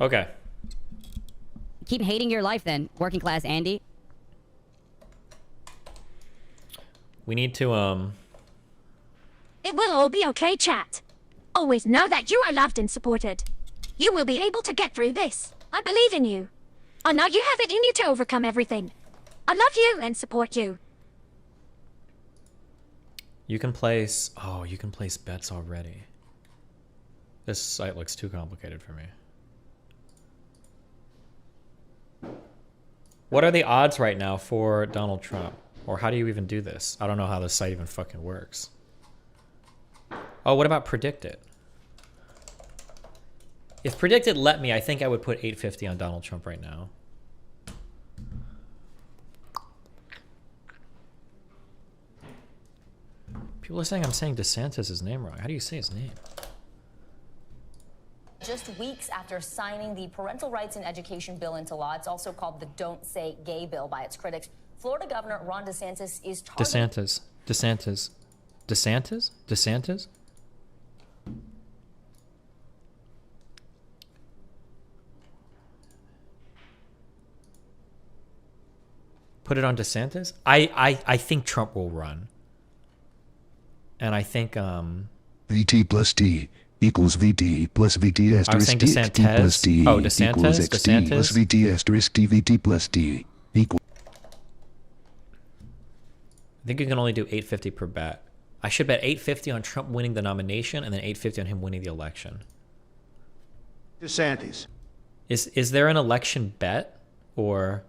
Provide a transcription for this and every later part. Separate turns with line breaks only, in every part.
Okay.
Keep hating your life then, working class Andy.
We need to,
It will all be okay, chat. Always know that you are loved and supported. You will be able to get through this. I believe in you. I know you have it in you to overcome everything. I love you and support you.
You can place... Oh, you can place bets already. This site looks too complicated for me. What are the odds right now for Donald Trump? Or how do you even do this? I don't know how this site even fucking works. Oh, what about Predict It? If Predict It let me, I think I would put 850 on Donald Trump right now. People are saying I'm saying DeSantis' name wrong. How do you say his name?
Just weeks after signing the Parental Rights and Education Bill into law, it's also called the Don't Say Gay Bill by its critics. Florida Governor Ron DeSantis is targeting... DeSantis? Put it on DeSantis? I think Trump will run. And I think,
VT plus T equals VT plus VT asterisk T plus T
oh, DeSantis?
equals XT plus VT asterisk T VT plus T equals...
I think you can only do 850 per bet. I should bet 850 on Trump winning the nomination and then 850 on him winning the election.
DeSantis.
Is there an election bet or...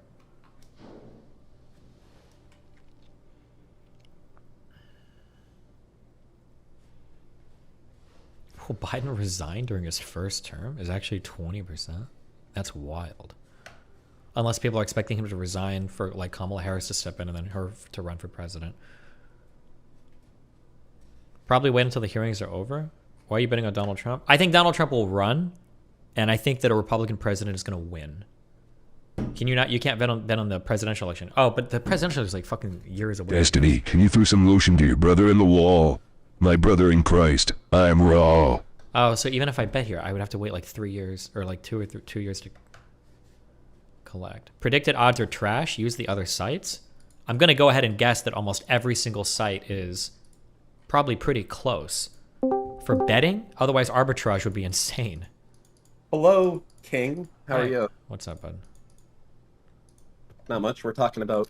Will Biden resign during his first term? Is actually 20%. That's wild. Unless people are expecting him to resign for like Kamala Harris to step in and then her to run for president. Probably wait until the hearings are over. Why are you betting on Donald Trump? I think Donald Trump will run, and I think that a Republican president is going to win. Can you not? You can't bet on the presidential election. Oh, but the presidential is like fucking years away.
Destiny, can you throw some lotion to your brother in the wall? My brother in Christ, I am raw.
Oh, so even if I bet here, I would have to wait like 3 years or like 2 years to collect. Predicted odds are trash. Use the other sites. I'm going to go ahead and guess that almost every single site is probably pretty close for betting. Otherwise, arbitrage would be insane.
Hello, King. How
Hi.
are you?
What's up, bud?
Not much. We're talking about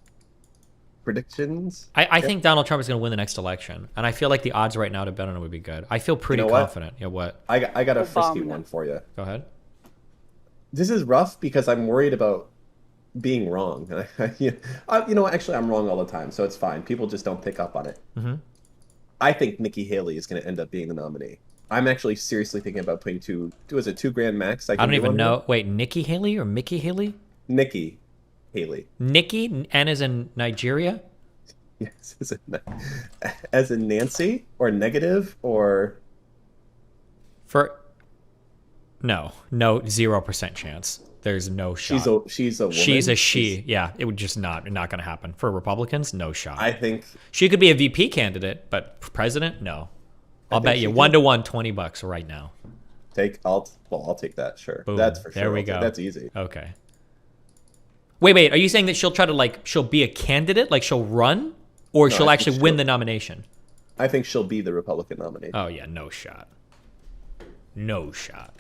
predictions.
I think Donald Trump is going to win the next election, and I feel like the odds right now to bet on it would be good. I feel pretty confident. Yeah, what?
I got a frisky one for you.
Go ahead.
This is rough because I'm worried about being wrong. You know, actually, I'm wrong all the time, so it's fine. People just don't pick up on it.
Mm-hmm.
I think Nikki Haley is going to end up being the nominee. I'm actually seriously thinking about putting $2 max?
I don't even know. Wait, Nikki Haley or Mickey Haley?
Nikki Haley.
Nikki? N as in Nigeria?
Yes, as in Nancy or negative or...
No, 0% chance. There's no shot.
She's a woman.
She's a she. Yeah, it would just not going to happen. For Republicans, no shot.
I think
she could be a VP candidate, but president, no. I'll bet you 1-to-1 $20 right now.
I'll take that. Sure.
Boom.
That's for sure.
There we go.
That's easy.
Okay. Wait. Are you saying that she'll try to she'll be a candidate, like she'll run, or she'll actually win the nomination?
I think she'll be the Republican nominee.
Oh yeah, no shot. No shot.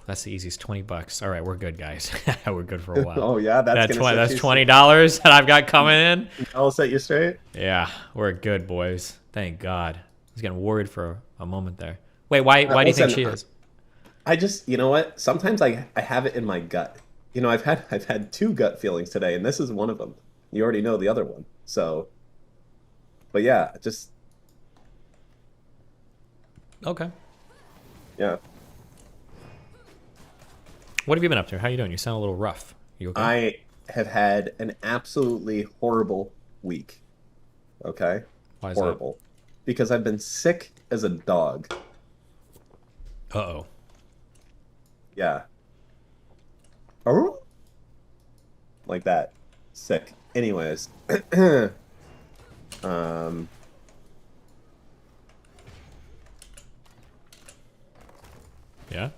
That's the easiest $20. All right, we're good, guys. We're good for a while.
Oh yeah, that's
$20 that I've got coming in.
I'll set you straight.
Yeah, we're good, boys. Thank God. I was getting worried for a moment there. Wait, why do you think she is?
I just, you know what? Sometimes I have it in my gut. You know, I've had 2 gut feelings today, and this is one of them. You already know the other one, so. But yeah, just.
Okay.
Yeah.
What have you been up to? How you doing? You sound a little rough. You okay?
I have had an absolutely horrible week. Okay?
Why is
horrible. Because I've been sick as a dog.
Uh-oh.
Yeah. Oh? Like that. Sick. Anyways.
Yeah.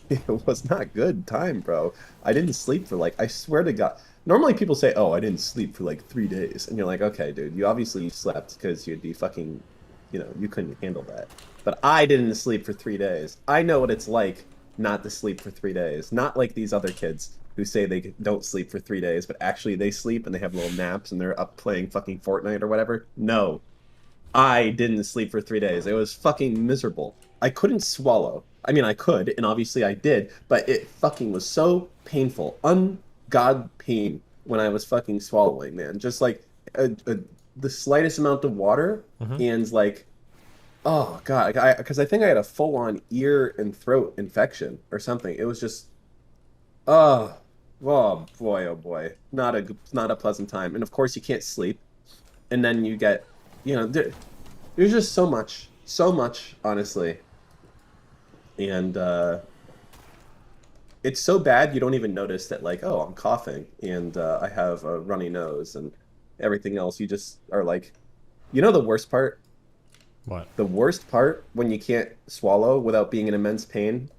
It was not good time, bro. I didn't sleep for like, I swear to God. Normally people say, oh, I didn't sleep for like 3 days. And you're like, okay, dude, you obviously slept because you'd be fucking, you couldn't handle that. But I didn't sleep for 3 days. I know what it's like not to sleep for 3 days. Not like these other kids who say they don't sleep for 3 days, but actually they sleep and they have little naps and they're up playing fucking Fortnite or whatever. No. I didn't sleep for 3 days. It was fucking miserable. I couldn't swallow. I mean, I could, and obviously I did, but it fucking was so painful. Ungod pain when I was fucking swallowing, man. Just like the slightest amount of water and like, oh God. Because I think I had a full-on ear and throat infection or something. It was just, oh boy, oh boy. Not a pleasant time. And of course you can't sleep. And then you get, there's just so much, honestly. And it's so bad you don't even notice that, like, oh, I'm coughing and I have a runny nose and everything else. You just are like, the worst part?
What?
The worst part when you can't swallow without being in immense pain?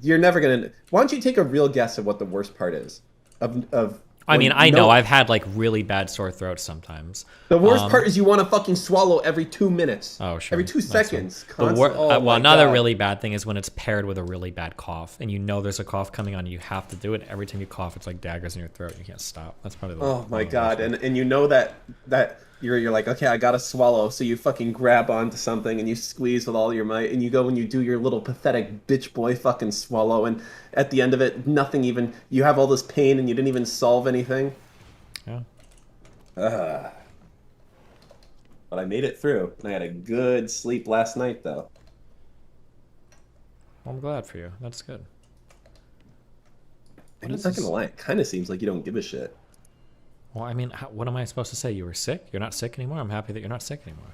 You're never going to... Why don't you take a real guess of what the worst part is?
I mean, I know I've had like really bad sore throats sometimes.
The worst part is you want to fucking swallow every 2 minutes.
Oh, sure.
Every 2 seconds.
Well, another really bad thing is when it's paired with a really bad cough, and there's a cough coming on. You have to do it every time you cough. It's like daggers in your throat. You can't stop. That's probably the.
Oh my God! And you know that you're like, okay, I gotta swallow. So you fucking grab onto something and you squeeze with all your might, and you go and you do your little pathetic bitch boy fucking swallow, and at the end of it, nothing even. You have all this pain and you didn't even solve anything.
Yeah.
But I made it through, and I had a good sleep last night, though.
Well, I'm glad for you. That's good.
I'm not gonna lie, it kind of seems like you don't give a shit.
Well, I mean, what am I supposed to say? You were sick? You're not sick anymore? I'm happy that you're not sick anymore.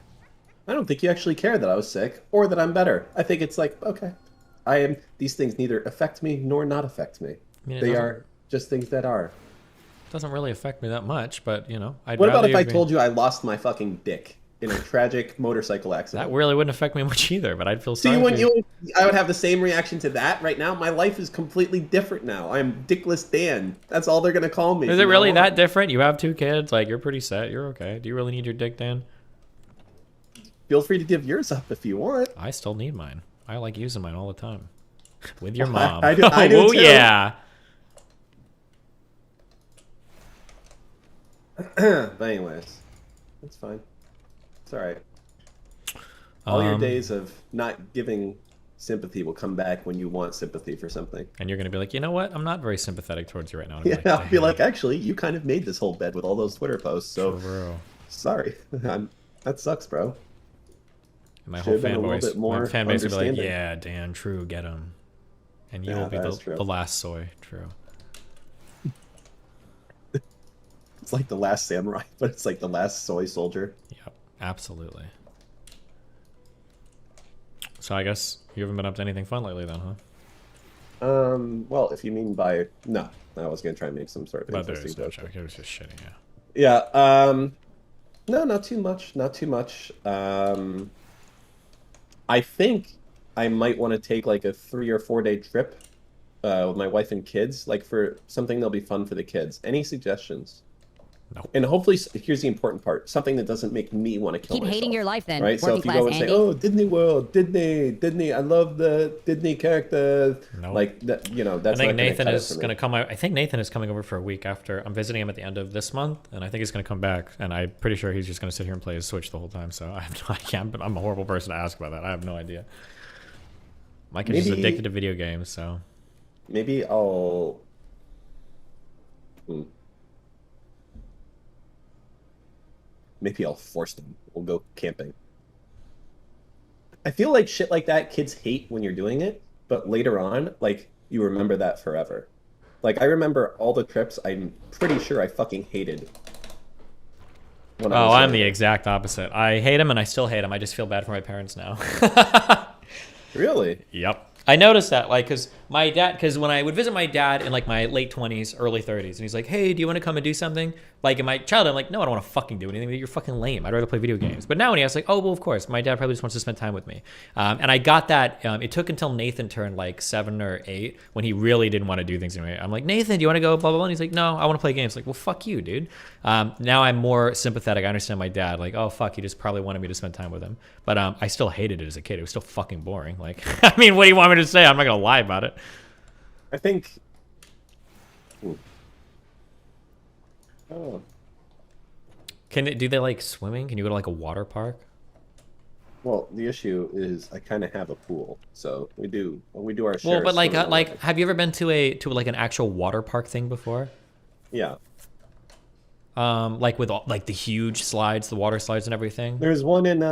I don't think you actually care that I was sick, or that I'm better. I think it's like, okay, these things neither affect me nor not affect me.
I mean,
they are just things that are.
Doesn't really affect me that much, but
What about if I told you I lost my fucking dick in a tragic motorcycle accident?
That really wouldn't affect me much either, but I'd feel sorry.
I would have the same reaction to that right now. My life is completely different now. I'm Dickless Dan. That's all they're gonna call me.
Is it really that different? You have 2 kids, like you're pretty set. You're okay. Do you really need your dick, Dan?
Feel free to give yours up if you want.
I still need mine. I like using mine all the time. With your mom.
I do too.
Yeah.
But anyways, it's fine. It's all right. All your days of not giving sympathy will come back when you want sympathy for something.
And you're going to be like, you know what? I'm not very sympathetic towards you right now.
Yeah, I'll be like, actually, you kind of made this whole bed with all those Twitter posts, so sorry. That sucks, bro.
And my whole fan base will be like, yeah, Dan, true, get him. And you will be the last soy, true.
It's like the last samurai, but it's like the last soy soldier.
Yep, absolutely. So I guess you haven't been up to anything fun lately then, huh?
Well, if you mean by... No, I was going to try and make some sort of interesting joke.
It was just shitting,
yeah. Yeah, no, not too much. Not too much. I think I might want to take like a 3 or 4 day trip with my wife and kids, like for something that'll be fun for the kids. Any suggestions?
No.
And hopefully, here's the important part: something that doesn't make me want to kill myself.
Keep hating your life, then.
Right? So if you go and say, "Oh, Disney World, Disney, I love the Disney character," like that, that's.
I think Nathan is going to come. I think Nathan is coming over for a week after. I'm visiting him at the end of this month, and I think he's going to come back. And I'm pretty sure he's just going to sit here and play his Switch the whole time. So I have no idea. I'm a horrible person to ask about that. I have no idea. My kid's just addicted to video games, so.
Maybe I'll. Maybe I'll force them. We'll go camping. I feel like shit like that kids hate when you're doing it, but later on, like, you remember that forever. Like, I remember all the trips I'm pretty sure I fucking hated.
I'm the exact opposite. I hate them and I still hate them. I just feel bad for my parents now.
Really?
Yep. I noticed that, like, because My dad, because when I would visit my dad in like my late 20s, early 30s, and he's like, hey, do you want to come and do something? Like in my childhood, I'm like, no, I don't want to fucking do anything. You're fucking lame. I'd rather play video games. But now when he was like, oh, well, of course. My dad probably just wants to spend time with me. And I got that. It took until Nathan turned like 7 or 8 when he really didn't want to do things anyway. I'm like, Nathan, do you want to go blah, blah, blah? And he's like, no, I want to play games. Like, well, fuck you, dude. Now I'm more sympathetic. I understand my dad. Like, oh, fuck, he just probably wanted me to spend time with him. But I still hated it as a kid. It was still fucking boring. Like, I mean, what do you want me to say? I'm not going to lie about it.
I think. Oh.
Do they like swimming? Can you go to like a water park?
Well, the issue is I kind of have a pool, so we do our share.
Well, but
of
like
swimming.
have you ever been to like an actual water park thing before?
Yeah.
Like with all, like the huge slides, the water slides and everything.
There's one in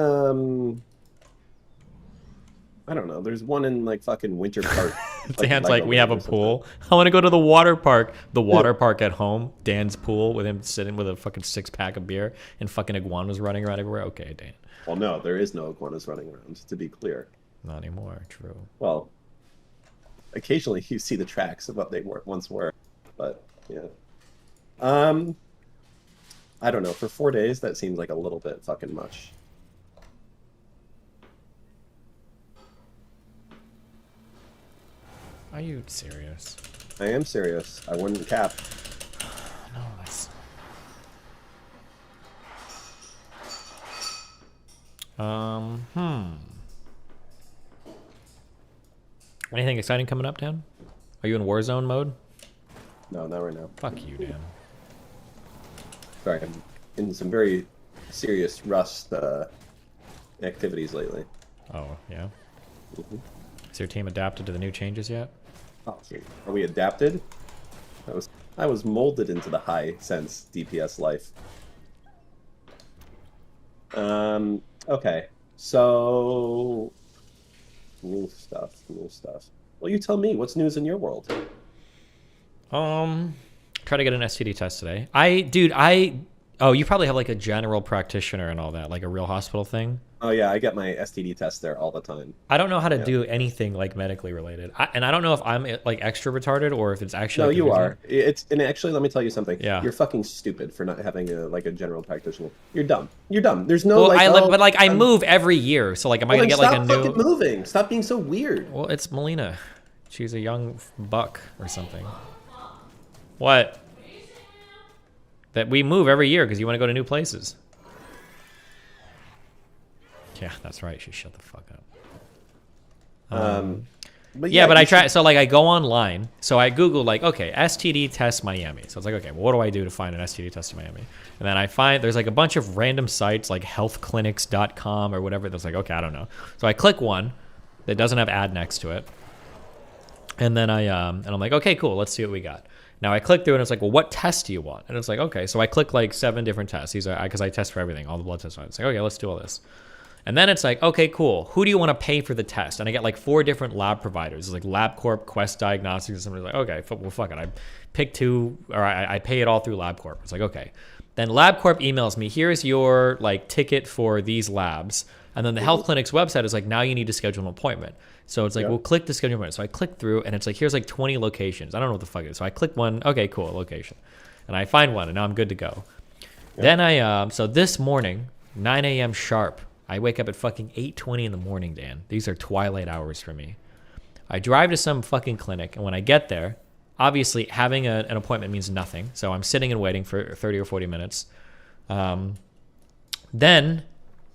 I don't know. There's one in like fucking Winter Park.
Dan's like, we have a pool. I want to go to the water park. The water park at home. Dan's pool with him sitting with a fucking 6-pack of beer and fucking iguanas running around everywhere. Okay, Dan.
Well, no, there is no iguanas running around, to be clear.
Not anymore. True.
Well, occasionally you see the tracks of what they once were, but yeah. I don't know. For 4 days, that seems like a little bit fucking much.
Are you serious?
I am serious. I wouldn't cap.
No, that's... Anything exciting coming up, Dan? Are you in Warzone mode?
No, not right now.
Fuck you, Dan.
Sorry, I'm in some very serious Rust activities lately.
Oh, yeah? Is your team adapted to the new changes yet?
Oh, sweet. Are we adapted? I was molded into the high sense DPS life. Okay. So new stuff. Well, you tell me, what's news in your world?
Try to get an STD test today. Oh, you probably have like a general practitioner and all that, like a real hospital thing.
Oh yeah, I get my STD test there all the time.
I don't know how to do anything like medically related, and I don't know if I'm like extra retarded or if it's actually.
No,
like,
you are. And actually, let me tell you something.
Yeah.
You're fucking stupid for not having a general practitioner. You're dumb. You're dumb. There's no
Well,
like.
I move every year, so like, am I gonna get like a new?
Stop fucking moving. Stop being so weird.
Well, it's Melina. She's a young buck or something. What? That we move every year because you want to go to new places. Yeah, that's right. She shut the fuck up. But I try. So like, I go online. So I Google like, okay, STD test Miami. So it's like, okay, well, what do I do to find an STD test in Miami? And then I find there's like a bunch of random sites like healthclinics.com or whatever. That's like, okay, I don't know. So I click one that doesn't have ad next to it, and then and I'm like, okay, cool. Let's see what we got. Now I click through and it's like, well, what test do you want? And it's like, okay. So I click like 7 different tests. These are because I test for everything, all the blood tests. It's like, okay, let's do all this. And then it's like, okay, cool. Who do you want to pay for the test? And I get like 4 different lab providers. It's like LabCorp, Quest Diagnostics, and somebody's like, okay, well, fuck it. I pick 2, or I pay it all through LabCorp. It's like, okay. Then LabCorp emails me, here's your like ticket for these labs. And then the health clinic's website is like, now you need to schedule an appointment. So it's like, well, click the schedule appointment. So I click through and it's like, here's like 20 locations. I don't know what the fuck it is. So I click one. Okay, cool, location. And I find one and now I'm good to go. Then so this morning, 9 a.m. sharp, I wake up at fucking 8:20 in the morning, Dan. These are twilight hours for me. I drive to some fucking clinic, and when I get there, obviously having an appointment means nothing. So I'm sitting and waiting for 30 or 40 minutes. Then...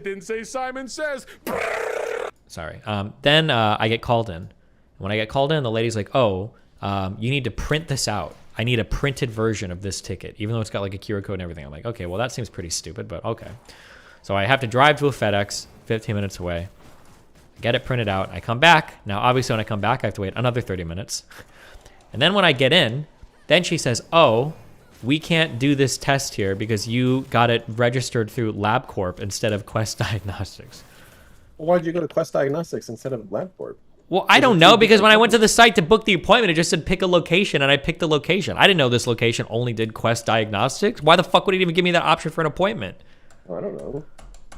Didn't say Simon Says.
Sorry. Then I get called in. When I get called in, the lady's like, oh, you need to print this out. I need a printed version of this ticket, even though it's got like a QR code and everything. I'm like, okay, well, that seems pretty stupid, but okay. So I have to drive to a FedEx, 15 minutes away, get it printed out. I come back. Now, obviously, when I come back, I have to wait another 30 minutes. And then when I get in, then she says, oh, we can't do this test here because you got it registered through LabCorp instead of Quest Diagnostics.
Well, why'd you go to Quest Diagnostics instead of LabCorp?
Well, I don't know, because when I went to the site to book the appointment, it just said pick a location, and I picked the location. I didn't know this location only did Quest Diagnostics. Why the fuck would it even give me that option for an appointment?
Oh, I don't know.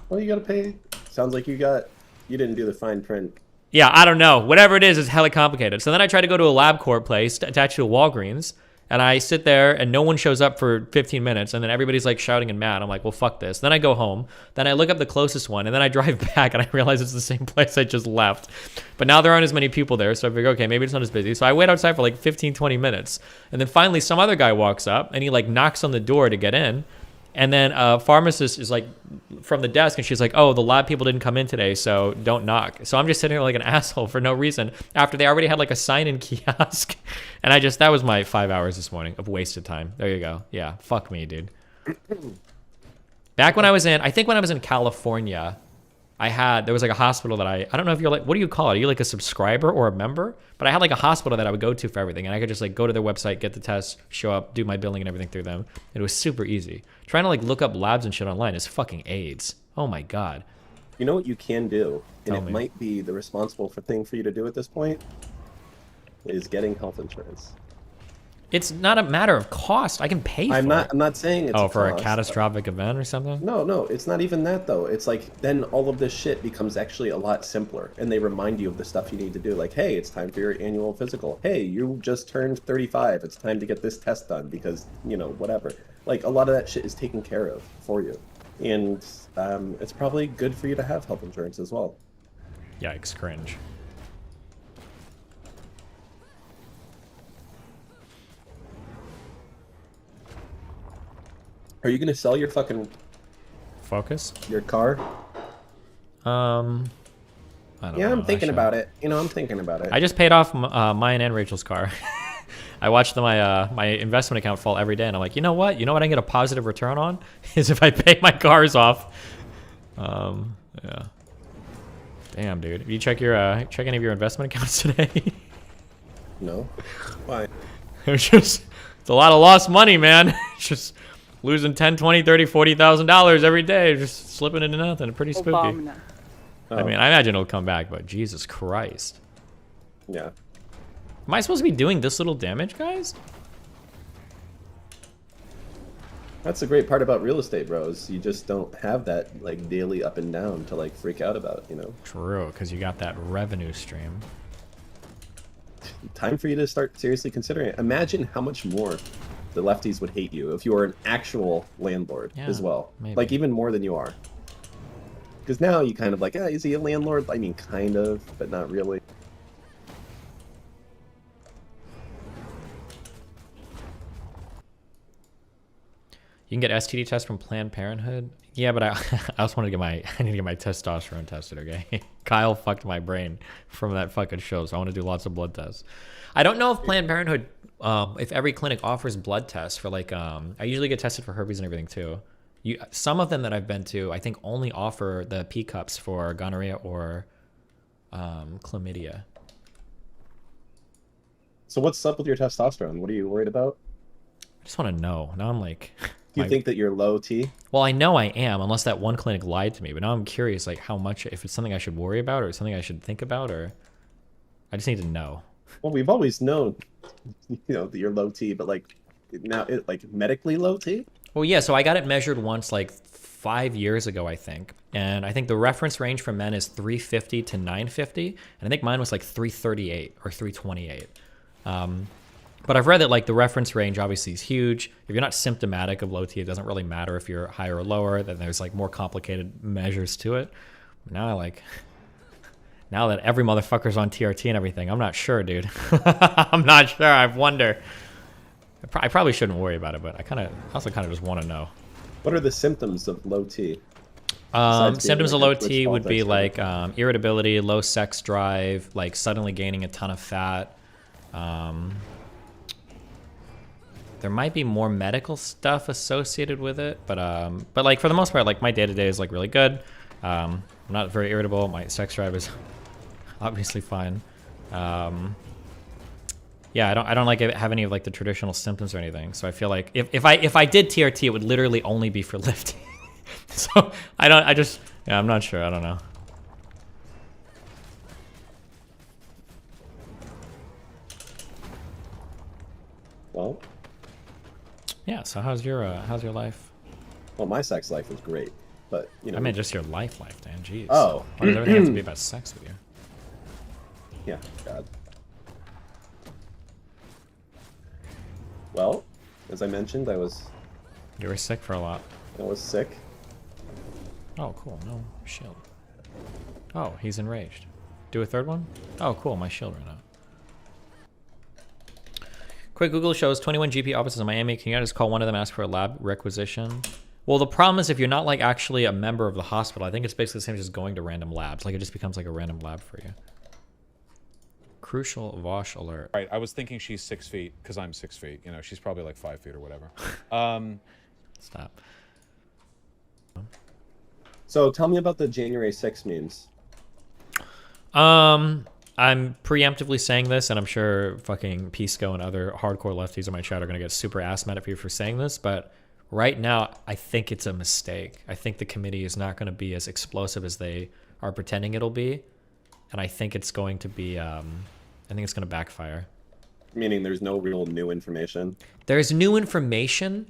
Well, you gotta pay. Sounds like you didn't do the fine print
Yeah, I don't know. Whatever it is hella complicated. So then I try to go to a LabCorp place attached to a Walgreens, and I sit there and no one shows up for 15 minutes, and then everybody's like shouting and mad. I'm like, well, fuck this. Then I go home. Then I look up the closest one, and then I drive back, and I realize it's the same place I just left. But now there aren't as many people there, so I figure, okay, maybe it's not as busy. So I wait outside for like 15, 20 minutes, and then finally some other guy walks up, and he like knocks on the door to get in. And then a pharmacist is like from the desk, and she's like, oh, the lab people didn't come in today, so don't knock. So I'm just sitting here like an asshole for no reason after they already had like a sign-in kiosk. And that was my 5 hours this morning of wasted time. There you go. Yeah, fuck me, dude. Back when I was in California, there was like a hospital that I don't know if you're like, what do you call it? Are you like a subscriber or a member? But I had like a hospital that I would go to for everything. And I could just like go to their website, get the test, show up, do my billing and everything through them. It was super easy. Trying to like look up labs and shit online is fucking AIDS. Oh my God.
You know what you can do, and
Tell
it
me.
might be the responsible thing for you to do at this point, is getting health insurance.
It's not a matter of cost. I can pay for it.
I'm not saying it's
for a
cost.
catastrophic event or something?
No, it's not even that though. It's like then all of this shit becomes actually a lot simpler, and they remind you of the stuff you need to do. Like, hey, it's time for your annual physical. Hey, you just turned 35. It's time to get this test done because whatever. Like a lot of that shit is taken care of for you, and it's probably good for you to have health insurance as well.
Yikes, cringe.
Are you gonna sell your fucking
Focus?
your car?
I don't know.
Yeah, I'm thinking
actually.
about it. I'm thinking about it.
I just paid off mine and Rachel's car. I watched my investment account fall every day, and I'm like, you know what? You know what I can get a positive return on? Is if I pay my cars off. Yeah. Damn, dude. Did you check any of your investment accounts today?
No. Why?
It's a lot of lost money, man. It's just losing 10, 20, 30, $40,000 every day, just slipping into nothing. Pretty spooky. I mean, I imagine it'll come back, but Jesus Christ.
Yeah.
Am I supposed to be doing this little damage, guys?
That's the great part about real estate, bros. You just don't have that like daily up and down to like freak out about,
True, because you got that revenue stream.
Time for you to start seriously considering it. Imagine how much more the lefties would hate you if you were an actual landlord as well.
maybe.
Like even more than you are. Because now you kind of like, is he a landlord? I mean, kind of, but not really.
You can get STD tests from Planned Parenthood. Yeah, but I also want to get I need to get my testosterone tested. Okay, Kyle fucked my brain from that fucking show, so I want to do lots of blood tests. I don't know if Planned Parenthood, if every clinic offers blood tests for like, I usually get tested for herpes and everything too. Some of them that I've been to, I think only offer the P cups for gonorrhea or chlamydia.
So what's up with your testosterone? What are you worried about?
I just want to know. Now I'm like,
Do you think that you're low T?
well, I know I am, unless that one clinic lied to me. But now I'm curious, like how much, if it's something I should worry about or something I should think about, or I just need to know.
Well, we've always known, that you're low T, but like now, like medically low T.
Well, yeah. So I got it measured once, like 5 years ago, I think, and I think the reference range for men is 350 to 950, and I think mine was like 338 or 328. But I've read that like the reference range obviously is huge. If you're not symptomatic of low T, it doesn't really matter if you're higher or lower. Then there's like more complicated measures to it. Now now that every motherfucker's on TRT and everything, I'm not sure, dude. I'm not sure. I wonder. I probably shouldn't worry about it, but I also kind of just want to know.
What are the symptoms of low T?
Symptoms of low T would be like irritability, low sex drive, like suddenly gaining a ton of fat. There might be more medical stuff associated with it, but like for the most part, like my day-to-day is like really good. I'm not very irritable. My sex drive is obviously fine. Yeah, I don't like have any of like the traditional symptoms or anything. So I feel like if I did TRT, it would literally only be for lifting. So I'm not sure. I don't know.
Well.
Yeah, so how's your life?
Well, my sex life was great, but
I mean just your life, Dan. Jeez.
Oh.
Why does everything have to be about sex with you?
Yeah, God. Well, as I mentioned, I was
You were sick for a lot.
sick.
Oh, cool. No shield. Oh, he's enraged. Do a third one? Oh, cool. My shield ran out. Quick Google shows 21 GP offices in Miami. Can you just call one of them, ask for a lab requisition? Well, the problem is if you're not like actually a member of the hospital, I think it's basically the same as just going to random labs. Like it just becomes like a random lab for you. Crucial Vosh alert.
Right, I was thinking she's 6 feet because I'm 6 feet. You know, she's probably like 5 feet or whatever.
Stop.
So tell me about the January 6 memes.
I'm preemptively saying this, and I'm sure fucking Pisco and other hardcore lefties in my chat are gonna get super ass mad at me for saying this, but right now I think it's a mistake. I think the committee is not gonna be as explosive as they are pretending it'll be, and I think it's going to be I think it's gonna backfire.
Meaning there's no real new information.
There's new information,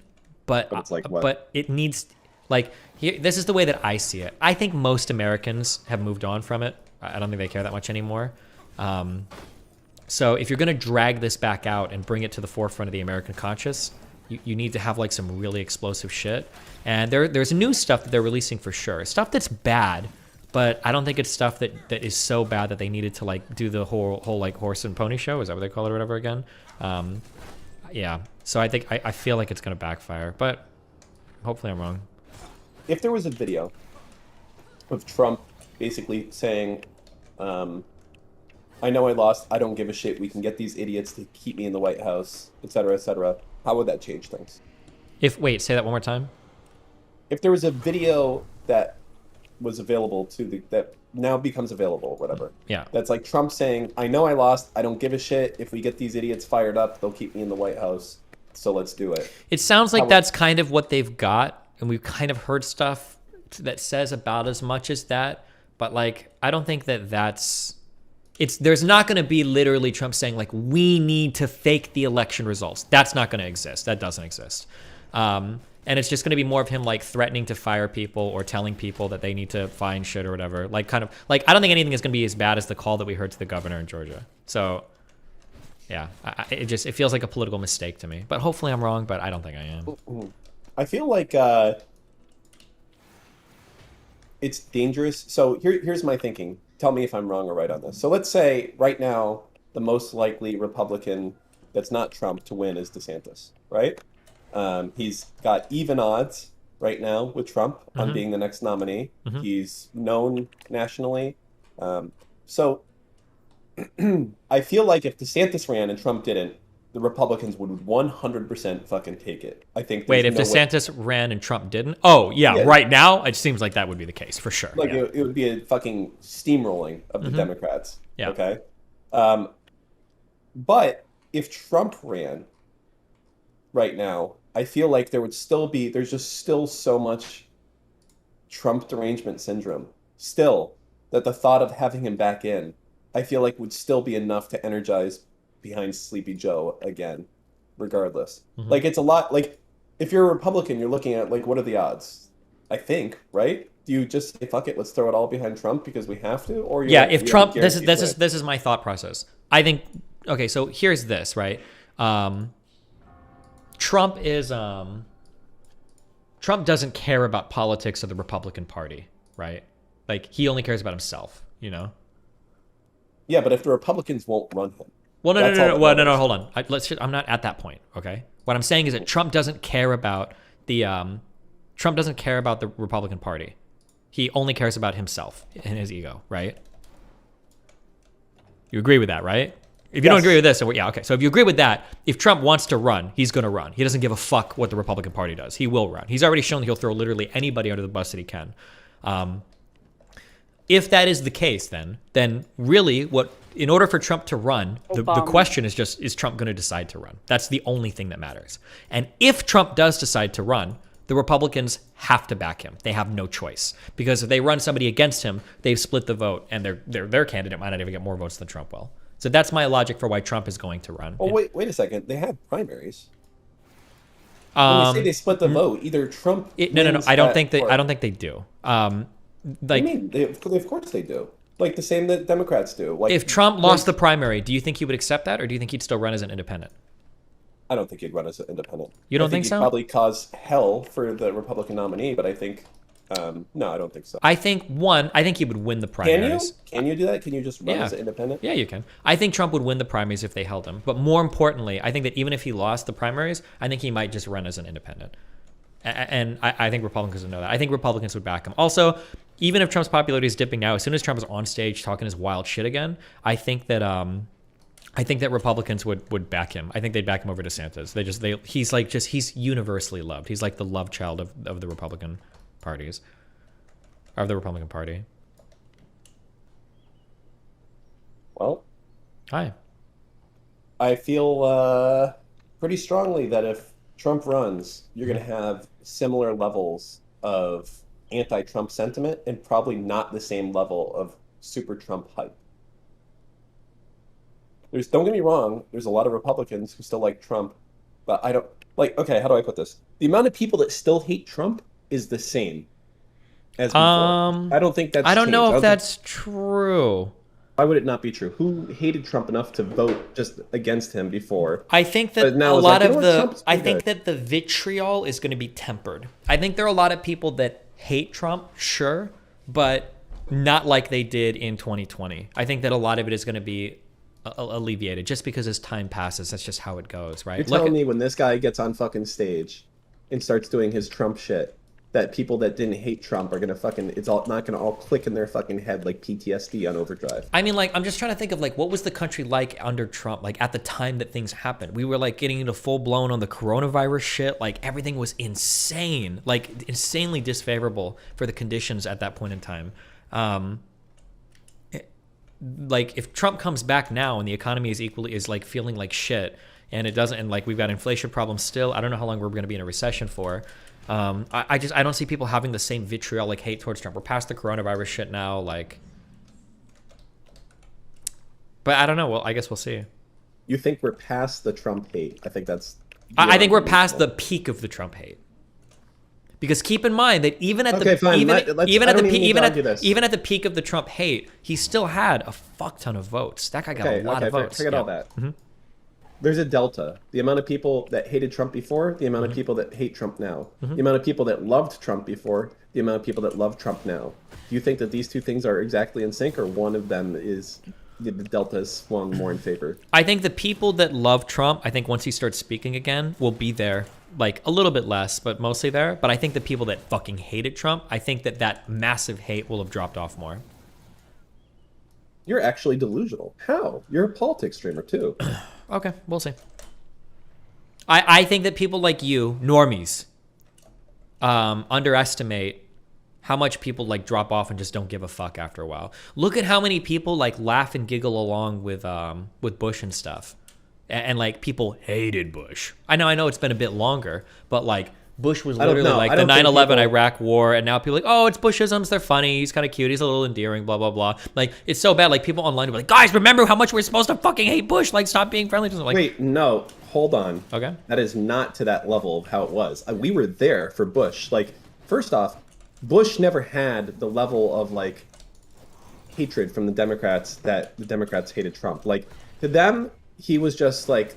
but
it's like what?
But it needs like here. This is the way that I see it. I think most Americans have moved on from it. I don't think they care that much anymore. So if you're gonna drag this back out and bring it to the forefront of the American conscious, you need to have like some really explosive shit. And there's new stuff that they're releasing for sure. Stuff that's bad, but I don't think it's stuff that is so bad that they needed to like do the whole like horse and pony show. Is that what they call it or whatever again? Yeah. So I think I feel like it's gonna backfire, but hopefully I'm wrong.
If there was a video of Trump basically saying, I know I lost, I don't give a shit, we can get these idiots to keep me in the White House, etc., how would that change things?
Wait, say that one more time.
If there was a video that was available that now becomes available, whatever.
Yeah.
That's like Trump saying, I know I lost, I don't give a shit, if we get these idiots fired up, they'll keep me in the White House, so let's do it.
It sounds like that's kind of what they've got, and we've kind of heard stuff that says about as much as that, but like I don't think that's there's not going to be literally Trump saying like we need to fake the election results. That's not going to exist. That doesn't exist. And it's just going to be more of him like threatening to fire people or telling people that they need to find shit or whatever. Like kind of like I don't think anything is going to be as bad as the call that we heard to the governor in Georgia. So yeah, it feels like a political mistake to me. But hopefully I'm wrong, but I don't think I am.
I feel like it's dangerous. So here's my thinking. Tell me if I'm wrong or right on this. So let's say right now the most likely Republican that's not Trump to win is DeSantis, right? He's got even odds right now with Trump on being the next nominee. He's known nationally. So I feel like if DeSantis ran and Trump didn't, the Republicans would 100% fucking take it. I think.
Wait, if DeSantis ran and Trump didn't? Oh, yeah, right now it seems like that would be the case for sure.
Like it would be a fucking steamrolling of the Democrats.
Yeah.
Okay. But if Trump ran right now, I feel like there's just still so much Trump derangement syndrome. Still, that the thought of having him back in, I feel like would still be enough to energize behind Sleepy Joe again, regardless. Like it's a lot. Like if you're a Republican, you're looking at like what are the odds? I think, right? Do you just say fuck it, let's throw it all behind Trump because we have to? Or
if Trump, this is my thought process. I think okay, so here's this, right? Trump doesn't care about politics of the Republican Party, right? Like he only cares about himself, you know?
Yeah, but if the Republicans won't run him.
Well, no, hold on. I'm not at that point, okay? What I'm saying is that Trump doesn't care about the Republican Party. He only cares about himself and his ego, right? You agree with that, right? If you don't agree with this, yeah, okay. So if you agree with that, if Trump wants to run, he's going to run. He doesn't give a fuck what the Republican Party does. He will run. He's already shown that he'll throw literally anybody under the bus that he can. If that is the case, then really in order for Trump to run, the question is just, is Trump going to decide to run? That's the only thing that matters. And if Trump does decide to run, the Republicans have to back him. They have no choice. Because if they run somebody against him, they've split the vote, and their candidate might not even get more votes than Trump will. So that's my logic for why Trump is going to run.
Oh, wait a second. They have primaries. When we say they split the vote, either Trump
No. I don't think they do.
What do you mean? Of course they do. like the same that Democrats do. Like,
if Trump lost the primary, do you think he would accept that, or do you think he'd still run as an independent?
I don't think he'd run as an independent.
You don't
I
think
he'd
so?
Probably cause hell for the Republican nominee, but I think no, I don't think so.
I think he would win the primaries.
Can you do that? Can you just run as an independent?
Yeah, you can. I think Trump would win the primaries if they held him. But more importantly, I think that even if he lost the primaries, I think he might just run as an independent. And I think Republicans would know that. I think Republicans would back him. Also, even if Trump's popularity is dipping now, as soon as Trump is on stage talking his wild shit again, I think that Republicans would back him. I think they'd back him over DeSantis. He's universally loved. He's like the love child of the Republican parties, or of the Republican Party.
Well,
hi.
I feel pretty strongly that if Trump runs, you're going to have similar levels of anti-Trump sentiment and probably not the same level of super Trump hype. Don't get me wrong, there's a lot of Republicans who still like Trump, but I don't like, okay, how do I put this? The amount of people that still hate Trump is the same as before. I don't think that's
I don't
changed.
know if that's true.
Why would it not be true? Who hated Trump enough to vote just against him before?
I think that
now
a
it's
lot
like,
of
Trump's
I
pretty
think
good.
that the vitriol is going to be tempered. I think there are a lot of people that hate Trump, sure, but not like they did in 2020. I think that a lot of it is going to be alleviated just because as time passes. That's just how it goes, right?
You're telling me when this guy gets on fucking stage and starts doing his Trump shit, that people that didn't hate Trump are gonna fucking, it's all not gonna all click in their fucking head like PTSD on overdrive.
I mean, like, I'm just trying to think of, like, what was the country like under Trump, like, at the time that things happened? We were, like, getting into full-blown on the coronavirus shit. Like, everything was insane, like, insanely disfavorable for the conditions at that point in time. Like, if Trump comes back now and the economy is like feeling like shit, and it doesn't, and like we've got inflation problems still, I don't know how long we're going to be in a recession for. I don't see people having the same vitriolic hate towards Trump. We're past the coronavirus shit now, like. But I don't know. Well, I guess we'll see.
You think we're past the Trump hate? I think that's.
I think we're past the peak of the Trump hate. Because keep in mind that even at the peak of the Trump hate, he still had a fuck ton of votes. That guy got a lot of votes.
Forget all that. Mm-hmm. There's a delta. The amount of people that hated Trump before, the amount of people that hate Trump now. The amount of people that loved Trump before, the amount of people that love Trump now. Do you think that these two things are exactly in sync, or one of them is the delta is swung more in favor?
I think the people that love Trump, I think once he starts speaking again, will be there. Like, a little bit less, but mostly there. But I think the people that fucking hated Trump, I think that massive hate will have dropped off more.
You're actually delusional. How? You're a politics streamer, too.
Okay, we'll see. I think that people like you, normies, underestimate how much people, like, drop off and just don't give a fuck after a while. Look at how many people, like, laugh and giggle along with Bush and stuff. And like, people hated Bush. I know it's been a bit longer, but like, Bush was literally like the 9/11 Iraq war, and now people are like, oh, it's Bushisms, they're funny, he's kind of cute, he's a little endearing, blah blah blah. Like, it's so bad. Like, people online are like, guys, remember how much we're supposed to fucking hate Bush? Like, stop being friendly to him. Like,
wait, no, hold on.
Okay,
that is not to that level of how it was. We were there for Bush. Like, first off, Bush never had the level of like hatred from the Democrats that the Democrats hated Trump. Like, to them, he was just like,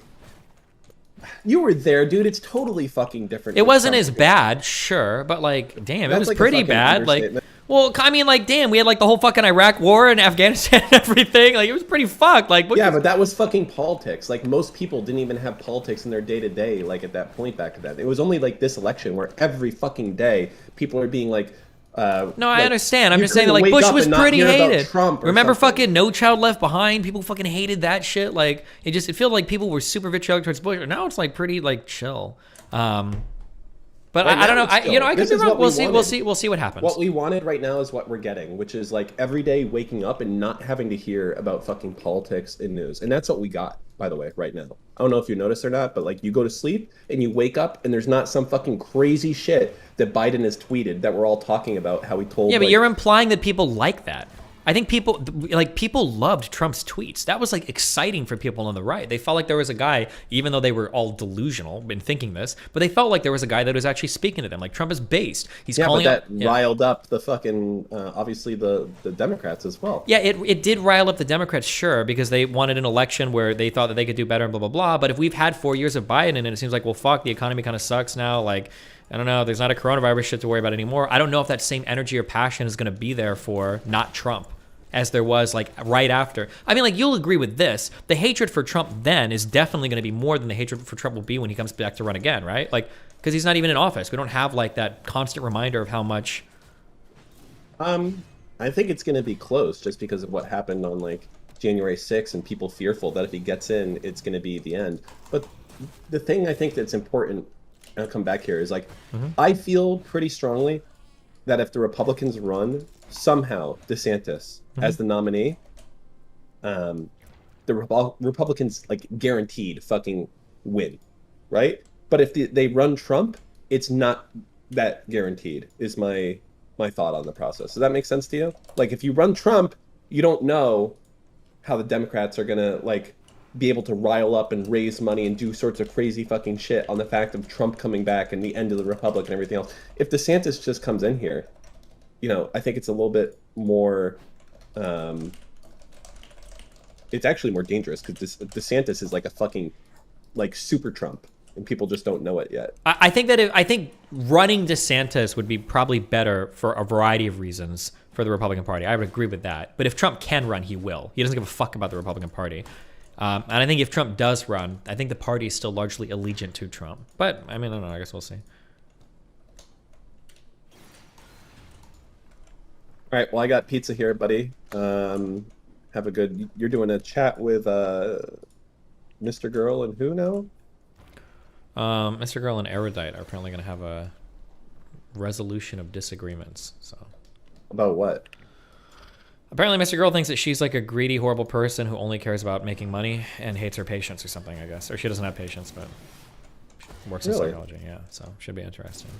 you were there, dude. It's totally fucking different.
It wasn't as bad, sure, but like, damn, it was like pretty bad. Like, well, I mean, like, damn, we had like the whole fucking Iraq war and Afghanistan and everything. Like, it was pretty fucked. Like,
yeah, but that was fucking politics. Like, most people didn't even have politics in their day to day. Like, at that point back then, it was only like this election where every fucking day people are being like.
No, I understand. I'm just saying that, like, Bush was pretty hated. Remember fucking No Child Left Behind? People fucking hated that shit. Like, it felt like people were super vitriolic towards Bush. Now it's like pretty like chill. But I don't know. I could be wrong. We'll see what happens.
What we wanted right now is what we're getting, which is like every day waking up and not having to hear about fucking politics and news. And that's what we got, by the way, right now. I don't know if you noticed or not, but like, you go to sleep and you wake up and there's not some fucking crazy shit that Biden has tweeted that we're all talking about how he told.
Yeah, but you're implying that people like that. I think people loved Trump's tweets. That was like exciting for people on the right. They felt like there was a guy, even though they were all delusional in thinking this, but they felt like there was a guy that was actually speaking to them. Like Trump is based. He's calling
but that riled up the fucking obviously the Democrats as well.
Yeah, it did rile up the Democrats, sure, because they wanted an election where they thought that they could do better and blah blah blah. But if we've had 4 years of Biden and it seems like, well, fuck, the economy kind of sucks now. Like, I don't know, there's not a coronavirus shit to worry about anymore. I don't know if that same energy or passion is going to be there for not Trump as there was like right after. I mean, like, you'll agree with this. The hatred for Trump then is definitely going to be more than the hatred for Trump will be when he comes back to run again, right? Like, because he's not even in office. We don't have like that constant reminder of how much.
I think it's going to be close just because of what happened on like January 6th and people fearful that if he gets in, it's going to be the end. But the thing I think that's important, and I'll come back here, is like, I feel pretty strongly that if the Republicans run somehow DeSantis as the nominee, the Republicans like guaranteed fucking win, right? But if they run Trump, it's not that guaranteed, is my thought on the process. Does that make sense to you? Like, if you run Trump, you don't know how the Democrats are gonna like be able to rile up and raise money and do sorts of crazy fucking shit on the fact of Trump coming back and the end of the Republic and everything else. If DeSantis just comes in here, you know, I think it's a little bit more, it's actually more dangerous because DeSantis is like a fucking, like, super Trump, and people just don't know it yet.
I think that I think running DeSantis would be probably better for a variety of reasons for the Republican Party. I would agree with that. But if Trump can run, he will. He doesn't give a fuck about the Republican Party. And I think if Trump does run, I think the party is still largely allegiant to Trump. But, I mean, I don't know. I guess we'll see.
All right, well, I got pizza here, buddy. Have a good... You're doing a chat with Mr. Girl and who now?
Mr. Girl and Erudite are apparently going to have a resolution of disagreements. So,
about what?
Apparently, Mr. Girl thinks that she's like a greedy, horrible person who only cares about making money and hates her patients or something, I guess. Or she doesn't have patients, but works in psychology. Yeah, so should be interesting.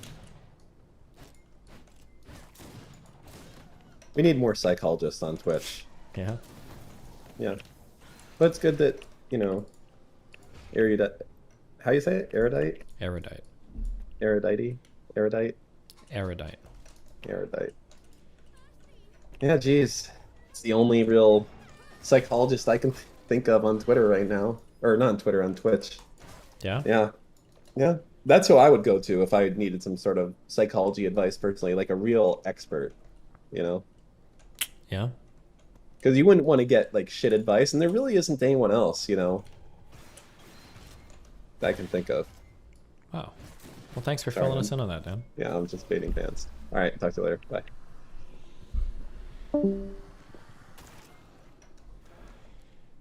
We need more psychologists on Twitch.
Yeah.
Yeah. But it's good that, you know, erudite... How you say it? Erudite?
Erudite.
Erudite? Erudite?
Erudite.
Erudite. Yeah, geez. It's the only real psychologist I can think of on Twitter right now. Or not on Twitter, on Twitch.
Yeah?
Yeah. Yeah. That's who I would go to if I needed some sort of psychology advice personally, like a real expert, you know?
Yeah.
Because you wouldn't want to get, like, shit advice, and there really isn't anyone else, you know, that I can think of.
Wow. Well, thanks for filling us in on that, Dan.
Yeah, I'm just baiting fans. All right, talk to you later. Bye.